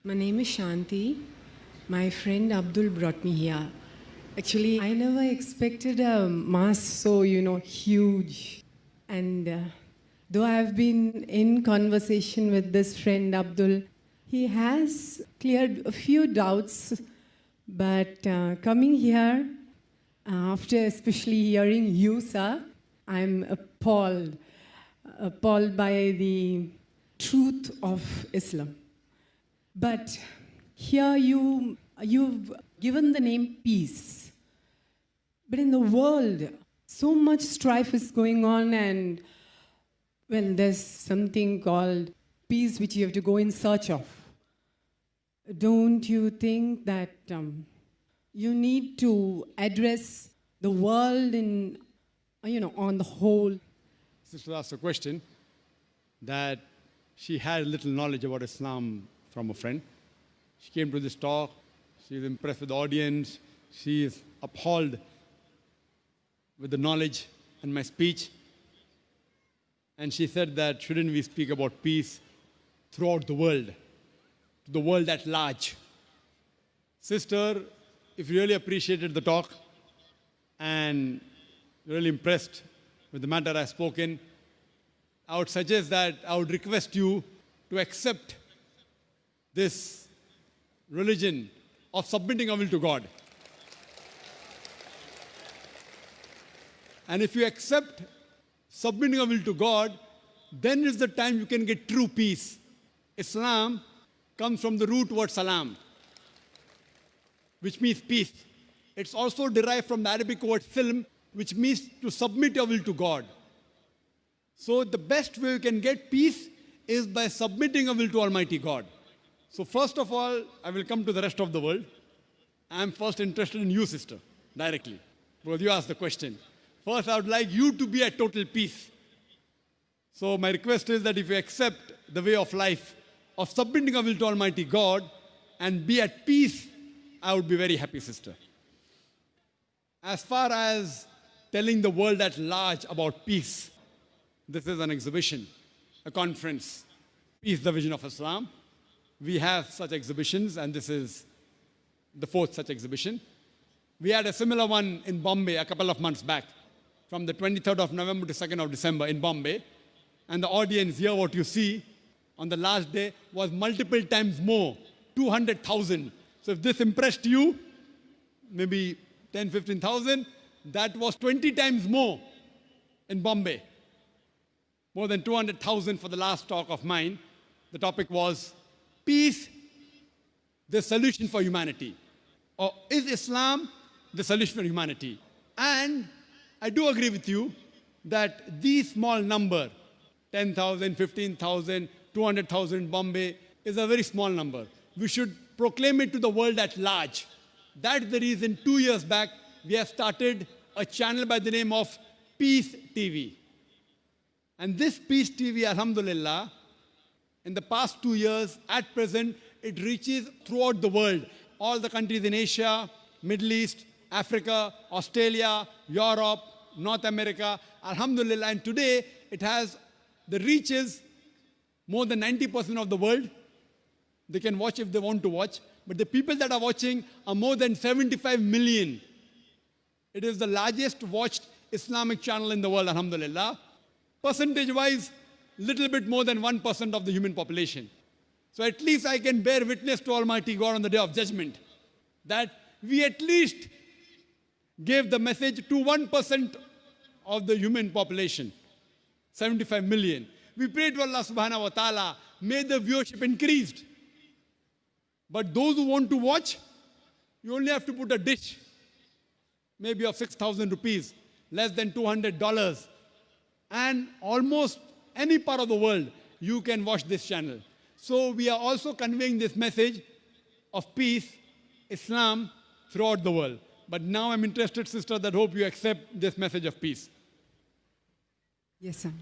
My name is Shaanti. My friend Abdul brought me here. Actually, I never expected a mass so, huge. And though I've been in conversation with this friend Abdul, he has cleared a few doubts. But coming here, after especially hearing you, sir, I'm appalled by the truth of Islam. But here you've given the name peace. But in the world, so much strife is going on, and well, there's something called peace which you have to go in search of. Don't you think that you need to address the world in, on the whole? Sister asked a question that she had little knowledge about Islam from a friend. She came to this talk. She was impressed with the audience. She is appalled with the knowledge and my speech. And she said that shouldn't we speak about peace throughout the world at large? Sister, if you really appreciated the talk and really impressed with the matter I've spoken, I would suggest that I would request you to accept this religion of submitting our will to God. And if you accept submitting our will to God, then is the time you can get true peace. Islam comes from the root word salam, which means peace. It's also derived from the Arabic word silm, which means to submit your will to God. So the best way you can get peace is by submitting your will to Almighty God. So first of all, I will come to the rest of the world. I'm first interested in you, sister, directly, because you asked the question. First, I would like you to be at total peace. So my request is that if you accept the way of life of submitting your will to Almighty God and be at peace, I would be very happy, sister. As far as telling the world at large about peace, this is an exhibition, a conference, Peace, the Vision of Islam. We have such exhibitions, and this is the fourth such exhibition. We had a similar one in Bombay a couple of months back, from the 23rd of November to 2nd of December in Bombay. And the audience here, what you see on the last day, was multiple times more, 200,000. So if this impressed you, maybe 10, 15,000, that was 20 times more in Bombay. More than 200,000 for the last talk of mine. The topic was peace, the solution for humanity. Or is Islam the solution for humanity? And I do agree with you that these small number, 10,000, 15,000, 200,000 in Bombay, is a very small number. We should proclaim it to the world at large. That's the reason 2 years back, we have started a channel by the name of Peace TV. And this Peace TV, alhamdulillah, in the past 2 years, at present, it reaches throughout the world. All the countries in Asia, Middle East, Africa, Australia, Europe, North America, alhamdulillah. And today, it has the reaches more than 90% of the world. They can watch if they want to watch. But the people that are watching are more than 75 million. It is the largest watched Islamic channel in the world, alhamdulillah. Percentage-wise, little bit more than 1% of the human population. So at least I can bear witness to Almighty God on the Day of Judgment that we at least gave the message to 1% of the human population, 75 million. We pray to Allah subhanahu wa ta'ala, may the viewership increased. But those who want to watch, you only have to put a dish, maybe of 6,000 rupees, less than $200. And almost any part of the world, you can watch this channel. So we are also conveying this message of peace, Islam, throughout the world. But now I'm interested, sister, that hope you accept this message of peace. Yes, sir.